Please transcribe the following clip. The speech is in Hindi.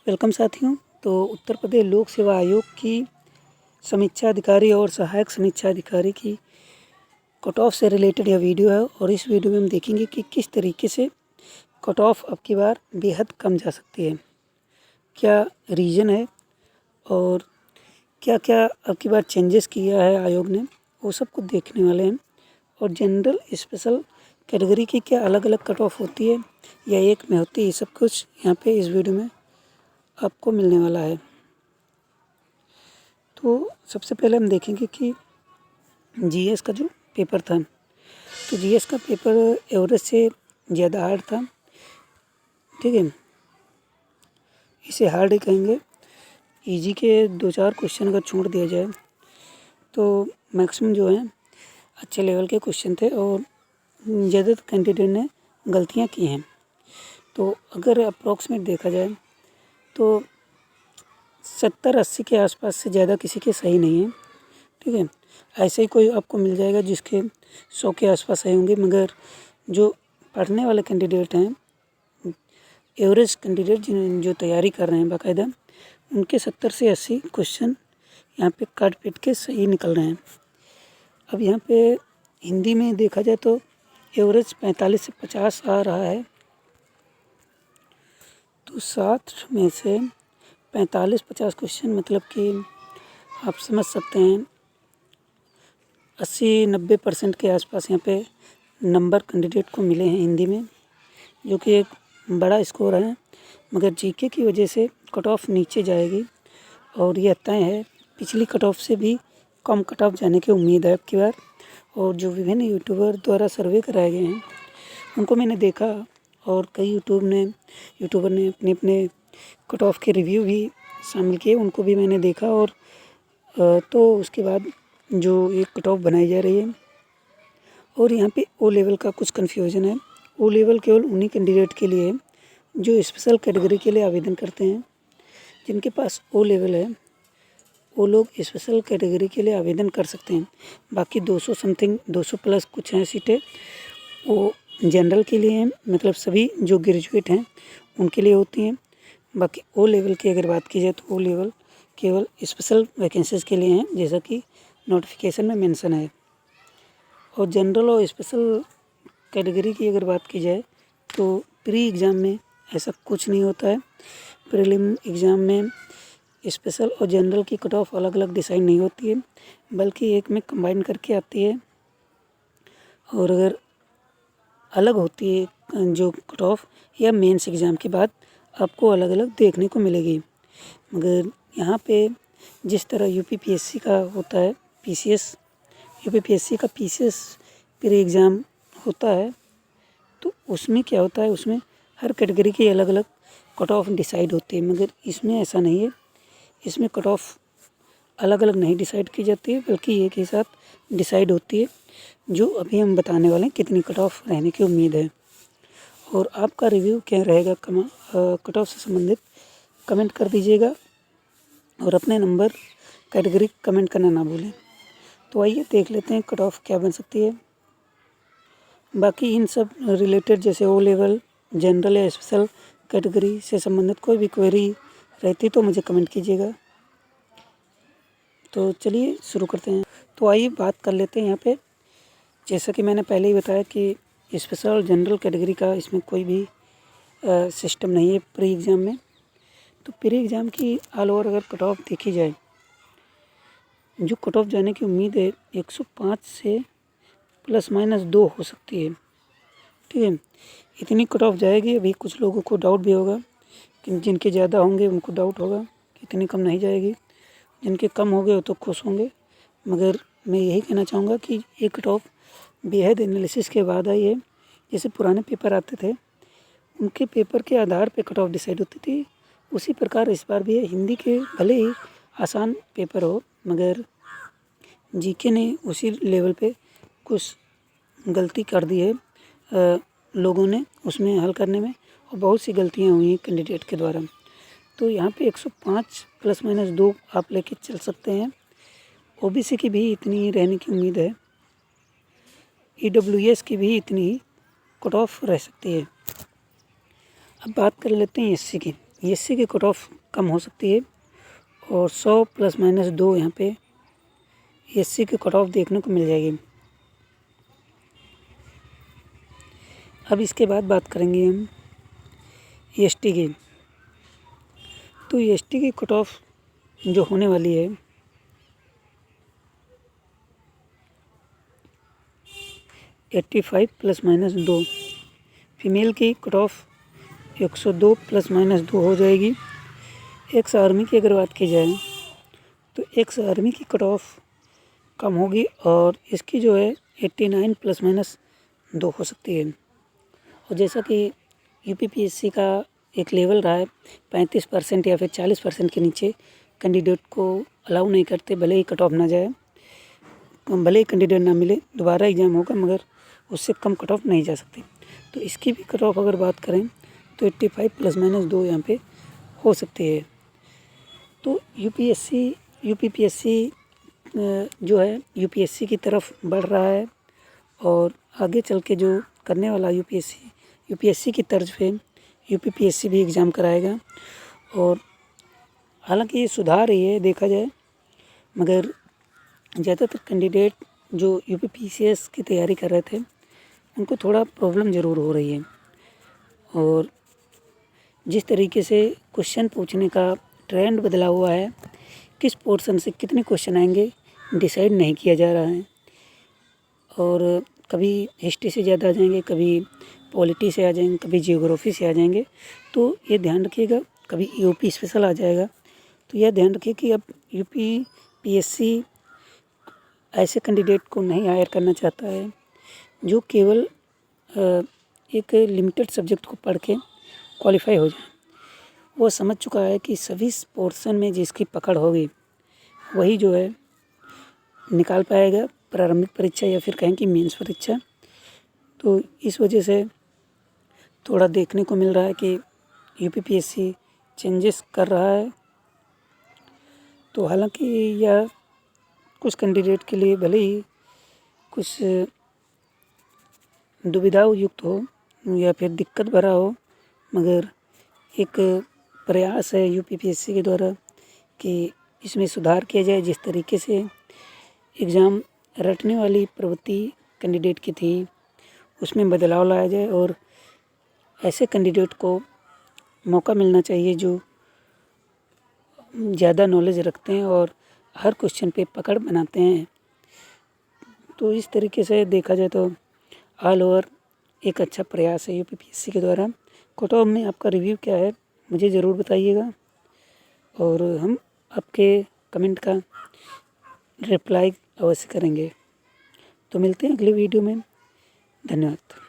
वेलकम साथियों। तो उत्तर प्रदेश लोक सेवा आयोग की समीक्षा अधिकारी और सहायक समीक्षा अधिकारी की कट ऑफ से रिलेटेड यह वीडियो है और इस वीडियो में हम देखेंगे कि किस तरीके से कट ऑफ अब की बार बेहद कम जा सकती है, क्या रीज़न है और क्या क्या अब की बार चेंजेस किया है आयोग ने, वो सब कुछ देखने वाले हैं। और जनरल स्पेशल कैटेगरी की क्या अलग अलग कट ऑफ होती है या एक में होती है, ये सब कुछ यहाँ पे इस वीडियो में आपको मिलने वाला है। तो सबसे पहले हम देखेंगे कि जीएस का जो पेपर था, तो जीएस का पेपर एवरेज से ज़्यादा हार्ड था। ठीक है, इसे हार्ड ही कहेंगे। इजी के 2-4 क्वेश्चन अगर छोड़ दिया जाए तो मैक्सिमम जो है अच्छे लेवल के क्वेश्चन थे और ज़्यादातर कैंडिडेट ने गलतियाँ की हैं। तो अगर अप्रॉक्सीमेट देखा जाए तो 70-80 के आसपास से ज़्यादा किसी के सही नहीं है। ठीक है, ऐसे ही कोई आपको मिल जाएगा जिसके 100 के आसपास सही होंगे, मगर जो पढ़ने वाले कैंडिडेट हैं, एवरेज कैंडिडेट जो तैयारी कर रहे हैं बाकायदा, उनके 70 से 80 क्वेश्चन यहाँ पे काट पीट के सही निकल रहे हैं। अब यहाँ पे हिंदी में देखा जाए तो एवरेज 45 से 50 आ रहा है, तो 60 में से 45-50 क्वेश्चन मतलब कि आप समझ सकते हैं 80-90% के आसपास यहाँ पे नंबर कैंडिडेट को मिले हैं हिंदी में, जो कि एक बड़ा स्कोर है। मगर जीके की वजह से कट ऑफ नीचे जाएगी और यह तय है, पिछली कट ऑफ से भी कम कट ऑफ जाने की उम्मीद है अब की बार। और जो विभिन्न यूट्यूबर द्वारा सर्वे कराए गए हैं उनको मैंने देखा और कई यूट्यूबर ने अपने अपने कट ऑफ के रिव्यू भी शामिल किए, उनको भी मैंने देखा। और तो उसके बाद जो एक कट ऑफ बनाई जा रही है, और यहाँ पे ओ लेवल का कुछ कन्फ्यूजन है। ओ लेवल केवल उन्हीं कैंडिडेट के लिए है जो स्पेशल कैटेगरी के लिए आवेदन करते हैं। जिनके पास ओ लेवल है वो लोग स्पेशल कैटेगरी के लिए आवेदन कर सकते हैं। बाकी 200 समथिंग 200 प्लस कुछ हैं सीटें, वो जनरल के लिए हैं, मतलब सभी जो ग्रेजुएट हैं उनके लिए होती हैं। बाकी ओ लेवल की अगर बात की जाए तो ओ लेवल केवल स्पेशल वैकेंसीज़ के लिए हैं, जैसा कि नोटिफिकेशन में मेंशन है। और जनरल और स्पेशल कैटेगरी की अगर बात की जाए तो प्री एग्ज़ाम में ऐसा कुछ नहीं होता है। प्रीलिम एग्ज़ाम में स्पेशल और जनरल की कट ऑफ अलग अलग डिसाइड नहीं होती है, बल्कि एक में कंबाइन करके आती है। और अगर अलग होती है जो कट ऑफ, या मेंस एग्ज़ाम के बाद आपको अलग अलग देखने को मिलेगी। मगर यहाँ पे जिस तरह यूपीपीएससी का होता है पीसीएस, यूपीपीएससी का पीसीएस प्री एग्ज़ाम होता है, तो उसमें क्या होता है, उसमें हर कैटेगरी की अलग अलग कट ऑफ डिसाइड होती है। मगर इसमें ऐसा नहीं है, इसमें कट ऑफ अलग अलग नहीं डिसाइड की जाती है, बल्कि एक ही साथ डिसाइड होती है, जो अभी हम बताने वाले हैं कितनी कट ऑफ रहने की उम्मीद है। और आपका रिव्यू क्या रहेगा कट ऑफ से संबंधित, कमेंट कर दीजिएगा और अपने नंबर कैटेगरी कमेंट करना ना भूलें। तो आइए देख लेते हैं कट ऑफ क्या बन सकती है। बाकी इन सब रिलेटेड जैसे ओ लेवल, जनरल या स्पेशल कैटेगरी से संबंधित कोई भी क्वेरी रहती तो मुझे कमेंट कीजिएगा। तो चलिए शुरू करते हैं। तो आइए बात कर लेते हैं यहाँ पे। जैसा कि मैंने पहले ही बताया कि स्पेशल और जनरल कैटेगरी का इसमें कोई भी सिस्टम नहीं है प्री एग्ज़ाम में। तो प्री एग्ज़ाम की ऑल ओवर अगर कट ऑफ देखी जाए, जो कट ऑफ जाने की उम्मीद है 105 से ±2 हो सकती है। ठीक है, इतनी कट ऑफ जाएगी। अभी कुछ लोगों को डाउट भी होगा कि जिनके ज़्यादा होंगे उनको डाउट होगा कि इतनी कम नहीं जाएगी, जिनके कम हो गए वो तो खुश होंगे। मगर मैं यही कहना चाहूँगा कि ये कट ऑफ बेहद एनालिसिस के बाद आई है। जैसे पुराने पेपर आते थे, उनके पेपर के आधार पे कट ऑफ डिसाइड होती थी, उसी प्रकार इस बार भी है। हिंदी के भले ही आसान पेपर हो, मगर जीके ने उसी लेवल पे कुछ गलती कर दी है लोगों ने उसमें हल करने में, और बहुत सी गलतियाँ हुई हैं कैंडिडेट के द्वारा। तो यहाँ पे 105 ±2 आप लेके चल सकते हैं। ओबीसी की भी इतनी ही रहने की उम्मीद है, ईडब्ल्यूएस की भी इतनी ही कट ऑफ रह सकती है। अब बात कर लेते हैं एससी की। एससी की कट ऑफ कम हो सकती है और 100 ± 2 यहाँ पे एससी की कट ऑफ देखने को मिल जाएगी। अब इसके बाद बात करेंगे हम एसटी की। तो एसटी की कट ऑफ जो होने वाली है 85 ± 2, फीमेल की कट ऑफ 102 ± 2 हो जाएगी। एक्स आर्मी की अगर बात की जाए तो एक्स आर्मी की कट ऑफ कम होगी और इसकी जो है 89 ± 2 हो सकती है। और जैसा कि यूपीपीएससी का एक लेवल रहा है 35% या फिर 40% के नीचे कैंडिडेट को अलाउ नहीं करते, भले ही कट ऑफ ना जाए, भले ही कैंडिडेट ना मिले, दोबारा एग्ज़ाम होगा मगर उससे कम कट ऑफ नहीं जा सकती। तो इसकी भी कट ऑफ अगर बात करें तो 85 ± 2 यहाँ पे हो सकती है। तो यूपीपीएससी जो है यूपीएससी की तरफ बढ़ रहा है और आगे चल के जो करने वाला यूपीएससी की तर्ज पे यूपीपीएससी भी एग्ज़ाम कराएगा। और हालांकि ये सुधार ही है देखा जाए, मगर ज़्यादातर कैंडिडेट जो यूपीपीसीएस की तैयारी कर रहे थे उनको थोड़ा प्रॉब्लम ज़रूर हो रही है। और जिस तरीके से क्वेश्चन पूछने का ट्रेंड बदला हुआ है, किस पोर्शन से कितने क्वेश्चन आएंगे डिसाइड नहीं किया जा रहा है। और कभी हिस्ट्री से ज़्यादा आ जाएंगे, कभी पॉलिटी से आ जाएंगे, कभी जियोग्राफी से आ जाएंगे। तो ये ध्यान रखिएगा, कभी यूपी स्पेशल आ जाएगा। तो यह ध्यान रखिए कि अब यूपीपीएससी ऐसे कैंडिडेट को नहीं हायर करना चाहता है जो केवल एक लिमिटेड सब्जेक्ट को पढ़ के क्वालिफाई हो जाए। वो समझ चुका है कि सभी पोर्शन में जिसकी पकड़ होगी वही जो है निकाल पाएगा प्रारंभिक परीक्षा या फिर कहें कि मेंस परीक्षा। तो इस वजह से थोड़ा देखने को मिल रहा है कि यूपीपीएससी चेंजेस कर रहा है। तो हालांकि यह कुछ कैंडिडेट के लिए भले ही कुछ दुविधा युक्त हो या फिर दिक्कत भरा हो, मगर एक प्रयास है यूपीपीएससी के द्वारा कि इसमें सुधार किया जाए। जिस तरीके से एग्ज़ाम रटने वाली प्रवृत्ति कैंडिडेट की थी उसमें बदलाव लाया जाए और ऐसे कैंडिडेट को मौका मिलना चाहिए जो ज़्यादा नॉलेज रखते हैं और हर क्वेश्चन पे पकड़ बनाते हैं। तो इस तरीके से देखा जाए तो ऑल ओवर एक अच्छा प्रयास है यूपीपीएससी के द्वारा। कट ऑफ में आपका रिव्यू क्या है मुझे ज़रूर बताइएगा और हम आपके कमेंट का रिप्लाई अवश्य करेंगे। तो मिलते हैं अगले वीडियो में। धन्यवाद।